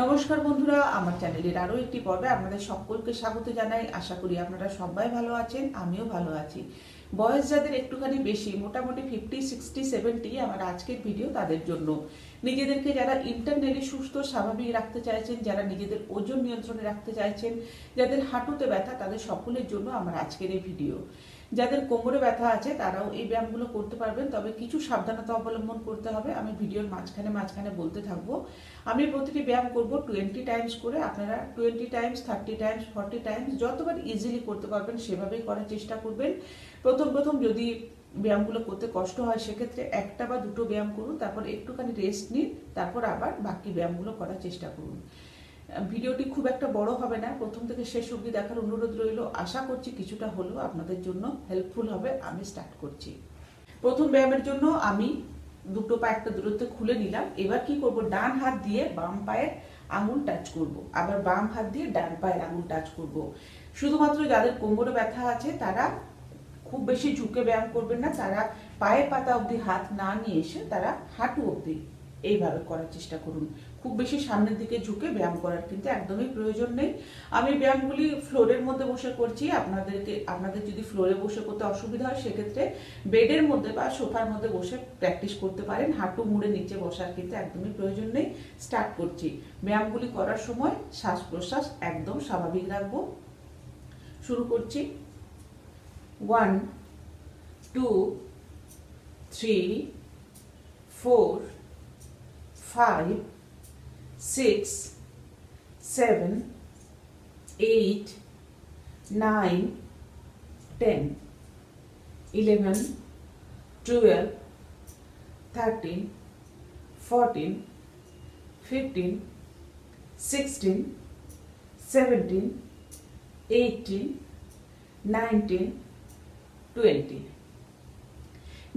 নমস্কার বন্ধুরা, আমার চ্যানেলের আরও একটি পর্বে আপনাদের সকলকে স্বাগত জানাই। আশা করি আপনারা সবাই ভালো আছেন, আমিও ভালো আছি। বয়স যাদের একটুখানি বেশি, মোটামুটি 50, 60, 70, আমার আজকের ভিডিও তাদের জন্য। নিজেদেরকে যারা ইন্টারনালি সুস্থ স্বাভাবিক রাখতে চাইছেন, যারা নিজেদের ওজন নিয়ন্ত্রণে রাখতে চাইছেন, যাদের হাঁটুতে ব্যথা, তাদের সকলের জন্য আমার আজকের এই ভিডিও। যাদের কোমরে ব্যথা আছে তারাও এই ব্যায়ামগুলো করতে পারবেন, তবে কিছু সাবধানতা অবলম্বন করতে হবে। আমি ভিডিওর মাঝখানে বলতে থাকবো। আমি প্রতিটি ব্যায়াম করব 20 টাইমস করে। আপনারা 20 টাইমস, 30 টাইমস, 40 টাইমস যতবার ইজিলি করতে পারবেন সেভাবেই করার চেষ্টা করবেন। প্রথম যদি ব্যায়ামগুলো করতে কষ্ট হয় সেক্ষেত্রে একটা বা দুটো ব্যায়াম করুন, তারপর একটুখানি রেস্ট নিন, তারপর আবার বাকি ব্যায়ামগুলো করার চেষ্টা করুন। ভিডিওটি খুব একটা বড় হবে না, প্রথম থেকে শেষ অবধি দেখার অনুরোধ রইল। আশা করছি কিছুটা হলেও আপনাদের জন্য হেল্পফুল হবে। আমি স্টার্ট করছি। প্রথম ব্যায়ামের জন্য আমি দুটো পা একটা দূরত্বে খুলে নিলাম। এবার কি করব, ডান হাত দিয়ে বাম পায়ের আঙুল টাচ করব, আবার বাম হাত দিয়ে ডান পায়ের আঙুল টাচ করব। শুধুমাত্র যাদের কোমরে ব্যথা আছে তারা খুব বেশি ঝুঁকে ব্যায়াম করবেন না, তারা পায়ের পাতা অবধি হাত না নিয়ে এসে তারা হাঁটু অবধি এইভাবে করার চেষ্টা করুন। খুব বেশি সামনের দিকে ঝুঁকে ব্যায়াম করার কিন্তু একদমই প্রয়োজন নেই। আমি ব্যায়ামগুলি ফ্লোরের মধ্যে বসে করছি। আপনাদের যদি ফ্লোরে বসে করতে অসুবিধা হয় সেক্ষেত্রে বেডের মধ্যে বা সোফার মধ্যে বসে প্র্যাকটিস করতে পারেন। হাঁটু মুড়ে নিচে বসার কিন্তু একদমই প্রয়োজন নেই। স্টার্ট করছি। ব্যায়ামগুলি করার সময় শ্বাস প্রশ্বাস একদম স্বাভাবিক রাখবো। শুরু করছি। 1, 2, 3, 4, 5, 6, 7, 8, 9, 10, 11, 12, 13, 14, 15, 16, 17, 18, 19, 20।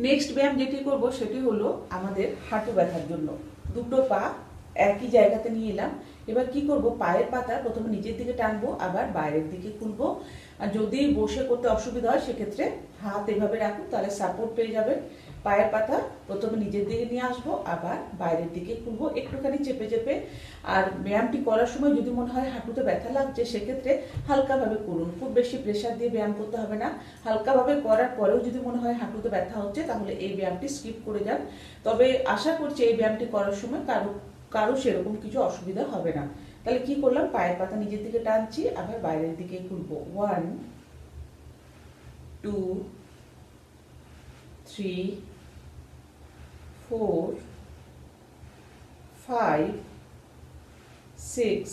নেক্সট ব্যায়াম যেটি করব সেটি হলো আমাদের হাঁটু ব্যথার জন্য। দুটো পা একই জায়গাতে নিয়ে এলাম। এবার কি করব, পায়ের পাতা প্রথমে নিচের দিকে টানবো, আবার বাইরের দিকে খুলবো। আর যদি বসে করতে অসুবিধা হয় সেক্ষেত্রে হাত এভাবে রাখুন, তাহলে সাপোর্ট পেয়ে যাবেন। পায়ের পাতা প্রথমে নিজের দিকে নিয়ে আসবো, আবার বাইরের দিকে খুলবো একটুখানি চেপে চেপে। আর ব্যায়ামটি করার সময় যদি মনে হয় হাঁটুতে ব্যথা লাগছে সেক্ষেত্রে হালকাভাবে করুন, খুব বেশি প্রেশার দিয়ে ব্যায়াম করতে হবে না। হালকাভাবে করার পরেও যদি মনে হয় হাঁটুতে ব্যথা হচ্ছে তাহলে এই ব্যায়ামটি স্কিপ করে যান। তবে আশা করছি এই ব্যায়ামটি করার সময় কারো সেরকম কিছু অসুবিধা হবে না। তাহলে কি করলাম, পায়ের পাতা নিজের দিকে টানছি, আবার বাইরের দিকে খুলবো। 1, 2, 3, 4, 5, 6,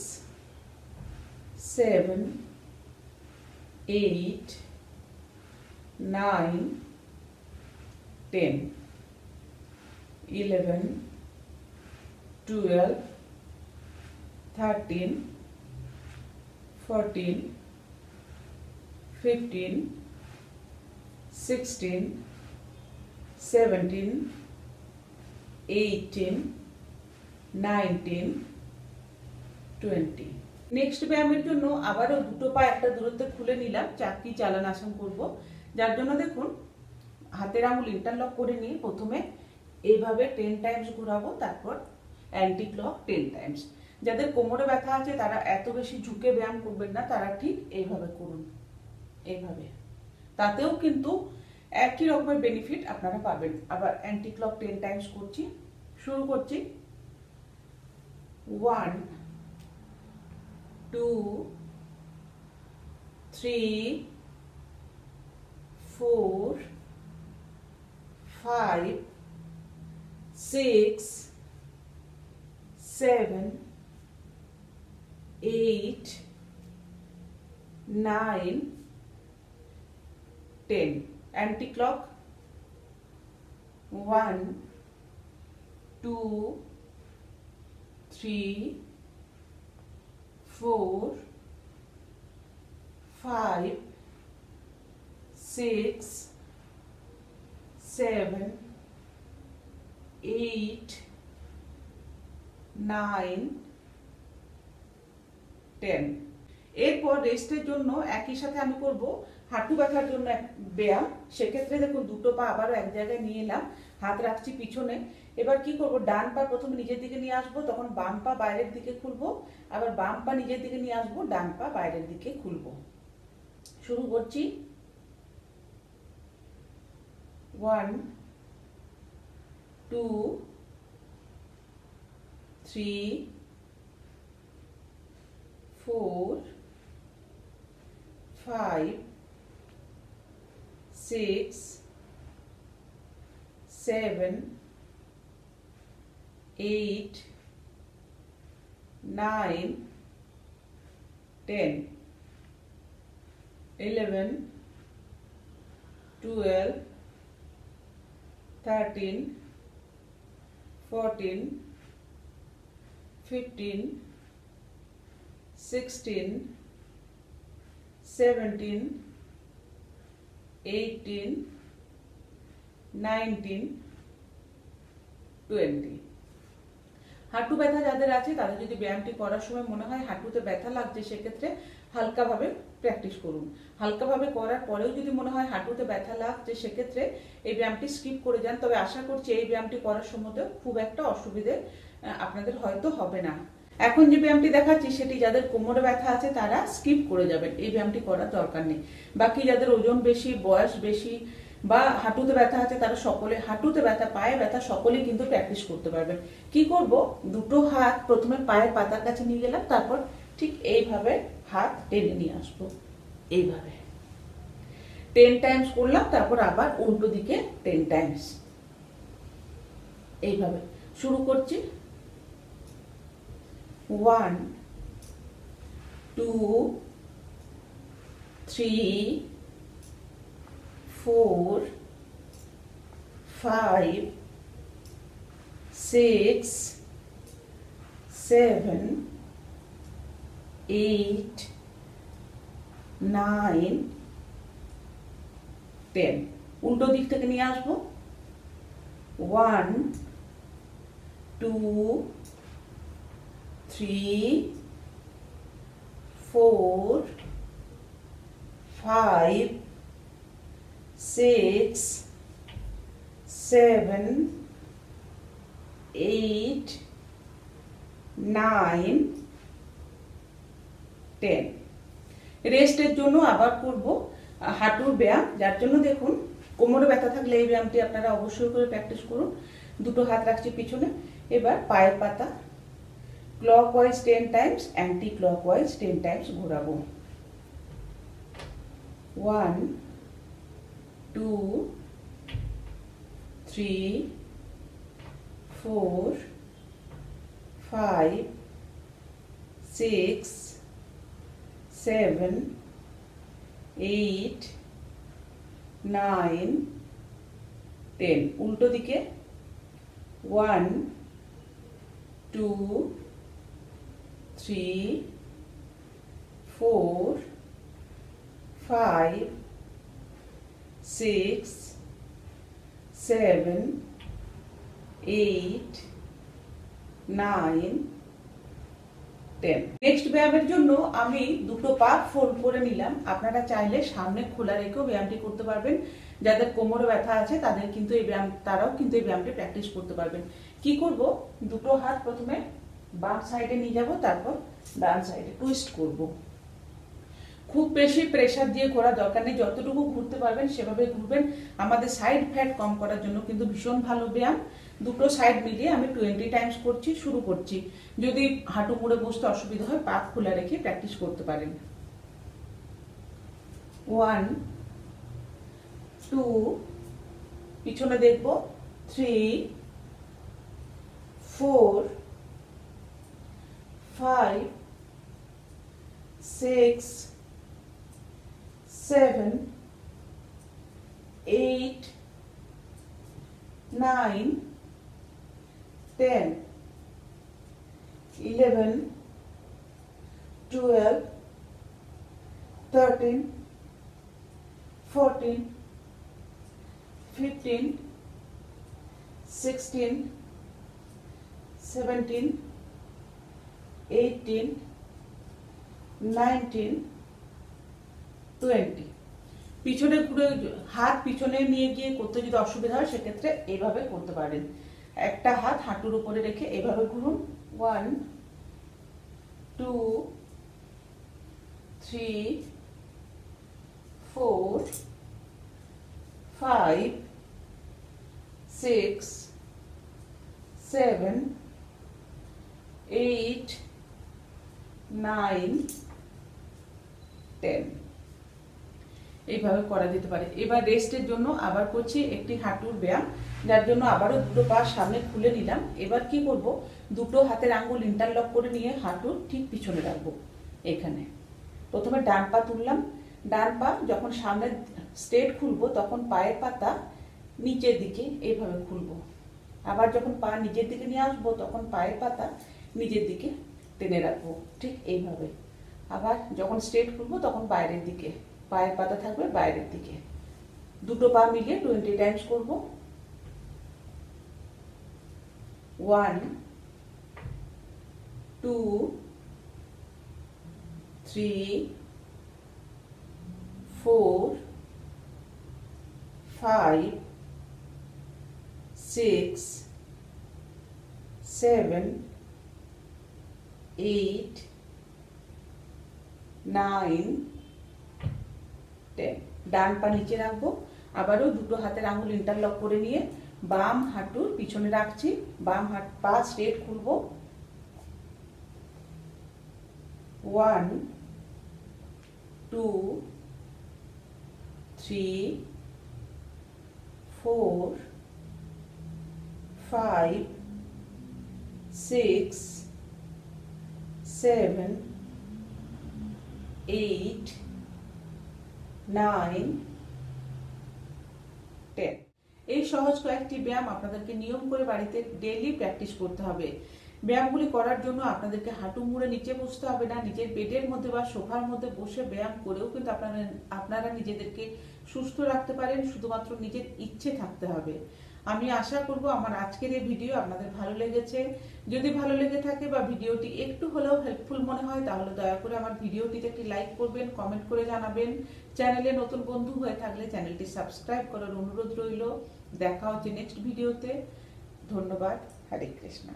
7, 8, 9, 10, 11, 12, 13, 14, 15, 16, 17, 18, 19, 20। নেক্সট ব্যায়ামের জন্য আবারও দুটো পা একটা দূরত্বে খুলে নিলাম। চাকরি চালান আসন করব, যার জন্য দেখুন হাতের আঙুল ইন্টারলক করে নিয়ে প্রথমে এইভাবে 10 টাইমস ঘোরাবো, তারপর অ্যান্টি ক্লক 10 টাইমস। যাদের কোমরে ব্যথা আছে তারা এত বেশি ঝুঁকে ব্যায়াম করবেন না, তারা ঠিক এইভাবে করুন, এইভাবে। তাতেও কিন্তু একই রকমের বেনিফিট আপনারা পাবেন। আবার অ্যান্টি ক্লক 10 টাইমস করছি। শুরু করছি। 1, 2, 3, 4, 5, 6, 7, 8, 9, 10। Anti clock 1, 2, 3, 4, 5, 6, 7, 8, 9, 10। এরপর রেস্টের জন্য একই সাথে আমি করব হাঁটু ব্যথার জন্য এক ব্যায়াম। সেক্ষেত্রে দেখুন দুটো পা আবারও এক জায়গায় নিয়ে এলাম, হাত রাখছি পিছনে। এবার কি করব, ডান পা প্রথমে নিজের দিকে নিয়ে আসবো, তখন বাম পা বাইরের দিকে খুলবো, আবার বাম পা নিজের দিকে নিয়ে আসবো, ডান পা বাইরের দিকে খুলবো। শুরু করছি। 1 2 3 4 5 6 7 8 9 10 11 12 13 14 15 16 17 18 19 20। হাঁটু ব্যথা যাদের আছে তাদের যদি ব্যায়ামটি করার সময় মনে হয় হাঁটুতে ব্যথা লাগছে, সেক্ষেত্রে হালকাভাবে প্র্যাকটিস করুন। হালকাভাবে করার পরেও যদি মনে হয় হাঁটুতে ব্যথা লাগছে, সেক্ষেত্রে এই ব্যায়ামটি স্কিপ করে যান। তবে আশা করছি এই ব্যায়ামটি করার সময় খুব একটা অসুবিধে আপনাদের হয়তো হবে না। এখন যে ব্যায়ামটি দেখাচ্ছি সেটি যাদের কোমরে ব্যথা আছে তারা স্কিপ করে যাবেন, এই ব্যায়ামটি করার দরকার নেই। বাকি যাদের ওজন বেশি, বয়স বেশি বা হাঁটুতে ব্যথা আছে তারা সকলে, হাঁটুতে ব্যথা, পায়ে ব্যথা, সকলেই কিন্তু প্র্যাকটিস করতে পারবেন। কি করব, দুটো হাত প্রথমে পায়ের পাতার কাছে নিয়ে গেলাম, তারপর ঠিক এইভাবে হাত টেনে নিয়ে আসবো, এইভাবে 10 টাইমস করলাম, তারপর আবার উল্টো দিকে 10 টাইমস, এইভাবে শুরু করছি। 1 2 3 4 5 6 7 8 9 10। উল্টো দিক থেকে নিয়ে আসবো। 1 2 3 4 5 6 7 8 9 10। রেস্টের জন্য আবার করব হাঁটুর ব্যায়াম, যার জন্য দেখুন কোমরে ব্যথা থাকলে এই ব্যায়ামটি আপনারা অবশ্যই করে প্র্যাকটিস করুন। দুটো হাত রাখছি পিছনে, এবার পায়ের পাতা clockwise 10 Times, anti clockwise 10 Times ঘোরাবো। 1 2 3 4 5 6 7 8 9 10। উল্টো দিকে 1 2 3 4 5 6 7 8 9 10। নেক্সট ব্যায়ামের জন্য আমি দুটো পা ফোল্ড করে নিলাম। আপনারা চাইলে সামনে খোলা রেখেও ব্যায়ামটি করতে পারবেন। যাদের কোমরে ব্যথা আছে তারাও কিন্তু এই ব্যায়ামটি প্র্যাকটিস করতে পারবেন। কি করব, দুটো হাত প্রথমে বাম সাইডে নিয়ে যাব, তারপর ডান সাইডে টুইস্ট করব। খুব বেশি প্রেসার দিয়ে ঘোরা দরকার নেই, যতটুকু ঘুরতে পারবেন সেভাবে ঘুরবেন। আমাদের সাইড ফ্যাট কম করার জন্য কিন্তু ভীষণ ভালো ব্যায়াম। দুটো সাইড মিলিয়ে আমি 20 টাইমস করছি। শুরু করছি। যদি হাঁটু মুড়ে বসতে অসুবিধা হয় পা খোলা রেখে প্র্যাকটিস করতে পারেন। 1 2 পিছনে দেখব, 3 4 5 6 7 8 9 10 11 12 13 14 15 16 17 18 19 20। পিছনে ঘুরে হাত পিছনে নিয়ে গিয়ে করতে যদি অসুবিধা হয় সেক্ষেত্রে এইভাবে করতে পারেন। একটা হাত হাঁটুর উপরে রেখে এভাবে ঘুরুন। 1 2 3 4 5 6 7 8 9 10 এইভাবে করা যেতে পারে। এবার রেস্টের জন্য আবার করছি একটি হাঁটুর ব্যায়াম, যার জন্য আবারও দুটো পা সামনে খুলে নিলাম। এবার কি করব, দুটো হাতের আঙ্গুল ইন্টারলক করে নিয়ে হাঁটুর ঠিক পিছনে রাখবো। এখানে প্রথমে ডান পা তুললাম, ডান পা যখন সামনে স্ট্রেট খুলবো তখন পায়ের পাতা নিচের দিকে এইভাবে খুলবো। আবার যখন পা নিচের দিকে নিয়ে আসবো তখন পায়ের পাতা নিচের দিকে টেনে রাখবো, ঠিক এইভাবে। আবার যখন স্ট্রেট খুলবো তখন বাইরের দিকে, পায়ের পাতা থাকবে বাইরের দিকে। দুটো পা মিলিয়ে 20 টাইমস করব। 1 2 3 4 5 6 7 8 9 10। ডান পা নিচে রাখবো, আবারও দুটো হাতের আঙুল ইন্টারলক করে নিয়ে বাম হাঁটুর পিছনে রাখছি, বাম পা স্ট্রেট খুলবো। 1 2 3 4 5 6 7 8 9 10। এই সহজ কয়েকটি ব্যায়াম আপনাদেরকে নিয়ম করে বাড়িতে ডেইলি প্র্যাকটিস করতে হবে। ব্যায়ামগুলি করার জন্য আপনাদেরকে হাঁটু মুড়ে নিচে বসতে হবে না, নিজের বেডের মধ্যে বা সোফার মধ্যে বসে ব্যায়াম করেও কিন্তু আপনারা নিজেদেরকে সুস্থ রাখতে পারেন, শুধুমাত্র নিজের ইচ্ছে থাকতে হবে। আমি আশা করব আমার আজকের এই ভিডিও আপনাদের ভালো লেগেছে। যদি ভালো লেগে থাকে বা ভিডিওটি একটু হলেও হেল্পফুল মনে হয় তাহলে দয়া করে আমার ভিডিওটিতে একটি লাইক করবেন, কমেন্ট করে জানাবেন। চ্যানেলে নতুন বন্ধু হয়ে থাকলে চ্যানেলটি সাবস্ক্রাইব করার অনুরোধ রইল। দেখা হচ্ছে নেক্সট ভিডিওতে। ধন্যবাদ। হরে কৃষ্ণ।